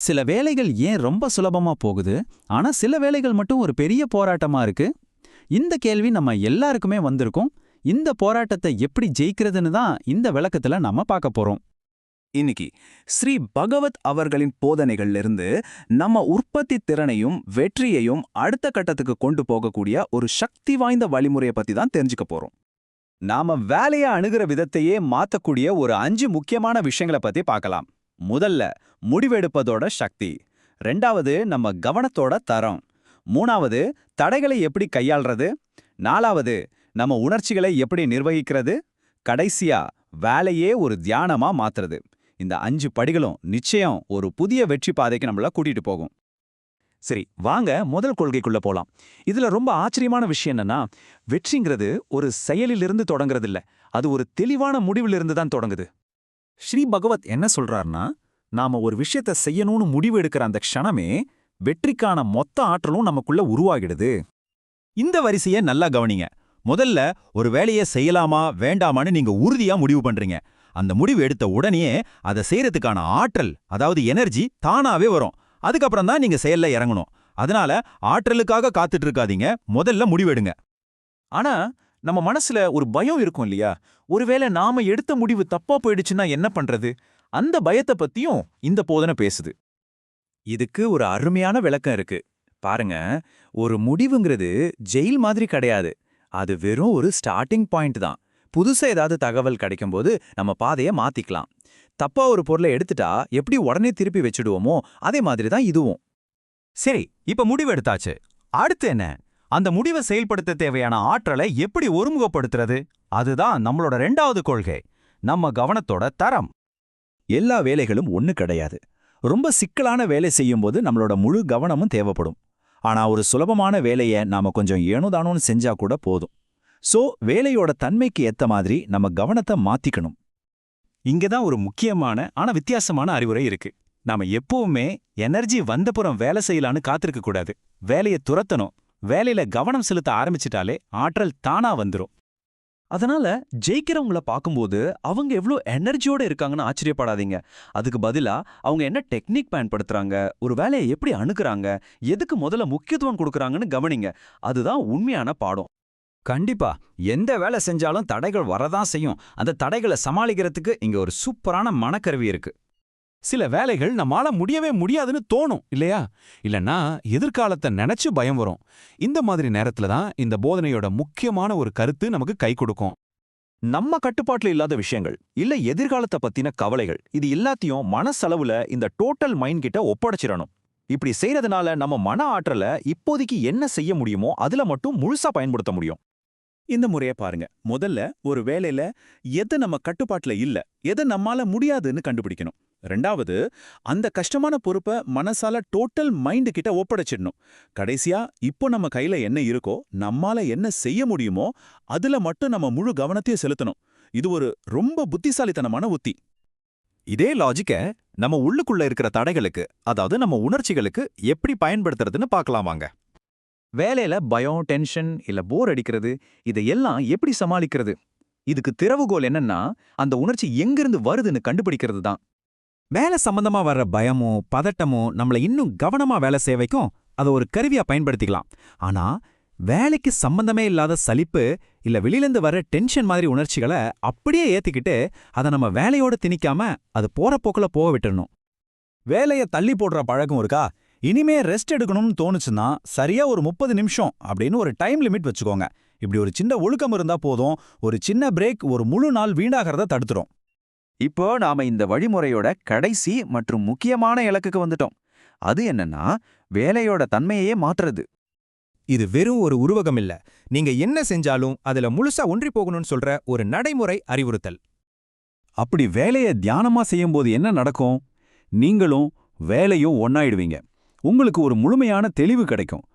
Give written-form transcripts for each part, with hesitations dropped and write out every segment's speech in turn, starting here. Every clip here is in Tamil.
சில வேலைகள் ஏன் ரொம்ப சுலபமா போகுது, ஆனா சில வேலைகள் மட்டும் ஒரு பெரிய போராட்டமா இருக்கு? இந்த கேள்வி நம்ம எல்லாருக்குமே வந்திருக்கும். இந்த போராட்டத்தை எப்படி ஜெயிக்கிறதுன்னு தான் இந்த விளக்கத்துல நாம பார்க்க போறோம். இன்னைக்கு ஸ்ரீ பகவத் அவர்களின் போதனைகள்ல இருந்து நம்ம உற்பத்தி திறனையும் வெற்றியையும் அடுத்த கட்டத்துக்கு கொண்டு போகக்கூடிய ஒரு சக்தி வாய்ந்த வழிமுறையை பத்தி தான் தெரிஞ்சுக்க போறோம். நாம வேலைய அணுகிற விதத்தையே மாத்தக்கூடிய ஒரு 5 முக்கியமான விஷயங்களை பத்தி பார்க்கலாம். முதல்ல, முடிவெடுப்பதோட சக்தி. ரெண்டாவது, நம்ம கவனத்தோட தரம். மூணாவது, தடைகளை எப்படி கையாள்றது. நாலாவது, நம்ம உணர்ச்சிகளை எப்படி நிர்வகிக்கிறது. கடைசியா, வேலையே ஒரு தியானமா மாத்துறது. இந்த 5 படிகளும் நிச்சயம் ஒரு புதிய வெற்றி பாதைக்கு நம்மள கூட்டிட்டு போகும். சரி, வாங்க முதல் கொள்கைக்குள்ள போலாம். இதுல ரொம்ப ஆச்சரியமான விஷயம் என்னன்னா, வெற்றிங்கிறது ஒரு செயலிலிருந்து தொடங்குறது இல்ல, அது ஒரு தெளிவான முடிவிலிருந்து தான் தொடங்குது. ஸ்ரீ பகவத் என்ன சொல்றாருன்னா, நாம ஒரு விஷயத்த செய்யணும்னு முடிவு எடுக்கிற அந்த க்ஷணமே வெற்றிக்கான மொத்த ஆற்றலும் நமக்குள்ள உருவாகிடுது. இந்த வரிசையை நல்லா கவனிங்க. முதல்ல ஒரு வேலையை செய்யலாமா வேண்டாமான்னு நீங்க உறுதியா முடிவு பண்றீங்க. அந்த முடிவு எடுத்த உடனே அதை செய்யறதுக்கான ஆற்றல், அதாவது எனர்ஜி தானாவே வரும். அதுக்கப்புறம் தான் நீங்க செயல்ல இறங்கணும். அதனால ஆற்றலுக்காக காத்துட்டு இருக்காதீங்க, முதல்ல முடிவெடுங்க. ஆனா நம்ம மனசுல ஒரு பயம் இருக்கும் இல்லையா? ஒருவேளை நாம எடுத்த முடிவு தப்பா போயிடுச்சுன்னா என்ன பண்றது? அந்த பயத்தை பத்தியும் இந்த போதனை பேசுது. இதுக்கு ஒரு அருமையான விளக்கம் இருக்கு. பாருங்க, ஒரு முடிவுங்கிறது ஜெயில் மாதிரி கிடையாது. அது வெறும் ஒரு ஸ்டார்டிங் பாயிண்ட் தான். புதுசா ஏதாவது தகவல் கிடைக்கும்போது நம்ம பாதையை மாத்திக்கலாம். தப்பா ஒரு பொருளை எடுத்துட்டா எப்படி உடனே திருப்பி வச்சுடுவோமோ அதே மாதிரி தான் இதுவும். சரி, இப்ப முடிவு எடுத்தாச்சு. அடுத்து என்ன? அந்த முடிவை செயல்படுத்த தேவையான ஆற்றலை எப்படி ஒருமுகப்படுத்துறது? அதுதான் நம்மளோட 2வது கொள்கை, நம்ம கவனத்தோட தரம். எல்லா வேலைகளும் ஒண்ணு கிடையாது. ரொம்ப சிக்கலான வேலை செய்யும்போது நம்மளோட முழு கவனமும் தேவைப்படும். ஆனா ஒரு சுலபமான வேலையை நாம கொஞ்சம் ஏனோதானோன்னு செஞ்சா கூட போதும். சோ வேலையோட தன்மைக்கு ஏத்த மாதிரி நம்ம கவனத்தை மாத்திக்கணும். இங்கதான் ஒரு முக்கியமான ஆனா வித்தியாசமான அறிவுரை இருக்கு. நாம எப்பவுமே எனர்ஜி வந்தப்புறம் வேலை செய்யலான்னு காத்திருக்க கூடாது. வேலையை துரத்தணும். வேலையில கவனம் செலுத்த ஆரம்பிச்சிட்டாலே ஆற்றல் தானா வந்துரும். அதனால ஜெயிக்கிறவங்கள பார்க்கும்போது அவங்க எவ்வளோ எனர்ஜியோட இருக்காங்கன்னு ஆச்சரியப்படாதீங்க. அதுக்கு பதிலா அவங்க என்ன டெக்னிக் பயன்படுத்துறாங்க, ஒரு வேலையை எப்படி அணுகுறாங்க, எதுக்கு முதல்ல முக்கியத்துவம் கொடுக்கறாங்கன்னு கவனிங்க. அதுதான் உண்மையான பாடம். கண்டிப்பா, எந்த வேலை செஞ்சாலும் தடைகள் வரதான் செய்யும். அந்த தடைகளை சமாளிக்கிறதுக்கு இங்க ஒரு சூப்பரான மனக்கருவி இருக்கு. சில வேலைகள் நம்மால முடியவே முடியாதுன்னு தோணும் இல்லையா? இல்லனா எதிர்காலத்தை நினைச்சு பயம் வரும். இந்த மாதிரி நேரத்துல தான் இந்த போதனையோட முக்கியமான ஒரு கருத்து நமக்கு கை கொடுக்கும். நம்ம கட்டுப்பாட்டுல இல்லாத விஷயங்கள், இல்ல எதிர்காலத்தை பத்தின கவலைகள், இது எல்லாத்தையும் மனசளவுல இந்த டோட்டல் மைண்ட் கிட்ட ஒப்படைச்சிடணும். இப்படி செய்யறதுனால நம்ம மன ஆற்றலை இப்போதைக்கு என்ன செய்ய முடியுமோ அதுல மட்டும் முழுசா பயன்படுத்த முடியும். இந்த முறைய பாருங்க. முதல்ல ஒரு வேலையில எதை நம்ம கட்டுப்பாட்டுல இல்ல, எதை நம்மால முடியாதுன்னு கண்டுபிடிக்கணும். ரெண்டாவது, அந்த கஷ்டமான பொறுப்பை மனசால டோட்டல் மைண்டு கிட்ட ஒப்படைச்சிடணும். கடைசியா, இப்போ நம்ம கையில என்ன இருக்கோ, நம்மால என்ன செய்ய முடியுமோ அதுல மட்டும் நம்ம முழு கவனத்தையும் செலுத்தணும். இது ஒரு ரொம்ப புத்திசாலித்தனமான உத்தி. இதே லாஜிக்க நம்ம உள்ளுக்குள்ள இருக்கிற தடைகளுக்கு, அதாவது நம்ம உணர்ச்சிகளுக்கு எப்படி பயன்படுத்துறதுன்னு பார்க்கலாம் வாங்க. வேலையில பயம், டென்ஷன் இல்ல போர் அடிக்கிறது, இதையெல்லாம் எப்படி சமாளிக்கிறது? இதுக்கு திறவுகோல் என்னன்னா, அந்த உணர்ச்சி எங்கிருந்து வருதுன்னு கண்டுபிடிக்கிறது தான். வேலை சம்பந்தமா வர்ற பயமோ பதட்டமோ நம்மள இன்னும் கவனமா வேலை செய்ய வைக்கும். அதை ஒரு கருவியா பயன்படுத்திக்கலாம். ஆனா வேலைக்கு சம்பந்தமே இல்லாத சலிப்பு இல்ல வெளியிலேருந்து வர டென்ஷன் மாதிரி உணர்ச்சிகளை அப்படியே ஏத்திக்கிட்டு அதை நம்ம வேலையோட திணிக்காம அது போற போக்குல போக விட்டுறணும். வேலையை தள்ளி போடுற பழக்கம் இருக்கா? இனிமே ரெஸ்ட் எடுக்கணும்னு தோணுச்சுன்னா சரியா ஒரு 30 நிமிஷம் அப்படின்னு ஒரு டைம் லிமிட் வச்சுக்கோங்க. இப்படி ஒரு சின்ன ஒழுக்கம் இருந்தா போதும். ஒரு சின்ன பிரேக் ஒரு முழு நாள் வீணாகிறத தடுத்துரும். இப்போ நாம இந்த வழிமுறையோட கடைசி மற்றும் முக்கியமான இலக்குக்கு வந்துட்டோம். அது என்னன்னா, வேலையோட தன்மையே மாற்றுறது. இது வெறும் ஒரு உருவகம் இல்ல, நீங்க என்ன செஞ்சாலும் அதுல முழுசா ஒன்றி போகணும்னு சொல்ற ஒரு நடைமுறை அறிவுறுத்தல். அப்படி வேலையை தியானமா செய்யும்போது என்ன நடக்கும்? நீங்களும் வேலையும் ஒன்னாயிடுவீங்க. உங்களுக்கு ஒரு முழுமையான தெளிவு கிடைக்கும்.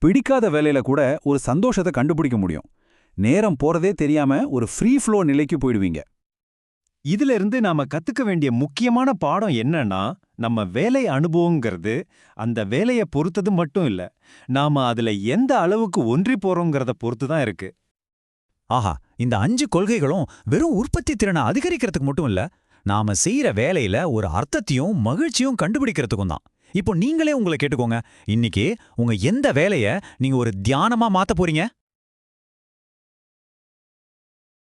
பிடிக்காத வேலையில கூட ஒரு சந்தோஷத்தை கண்டுபிடிக்க முடியும். நேரம் போறதே தெரியாம ஒரு ஃப்ரீ ஃப்ளோ நிலைக்கு போயிடுவீங்க. இதுல இருந்து நாம கத்துக்க வேண்டிய முக்கியமான பாடம் என்னன்னா, நம்ம வேலை அனுபவங்கிறது அந்த வேலையை பொறுத்தது மட்டும் இல்ல, நாம அதுல எந்த அளவுக்கு ஒன்றி போறோங்கிறத பொறுத்து தான் இருக்கு. ஆஹா, இந்த 5 கொள்கைகளும் வெறும் உற்பத்தி திறனை அதிகரிக்கிறதுக்கு மட்டும் இல்ல, நாம செய்யற வேலையில ஒரு அர்த்தத்தையும் மகிழ்ச்சியும் கண்டுபிடிக்கிறதுக்கும் தான். இப்போ நீங்களே உங்களை கேட்டுக்கோங்க, இன்னைக்கு உங்க எந்த வேலைய நீங்க ஒரு தியானமா மாத்த போறீங்க?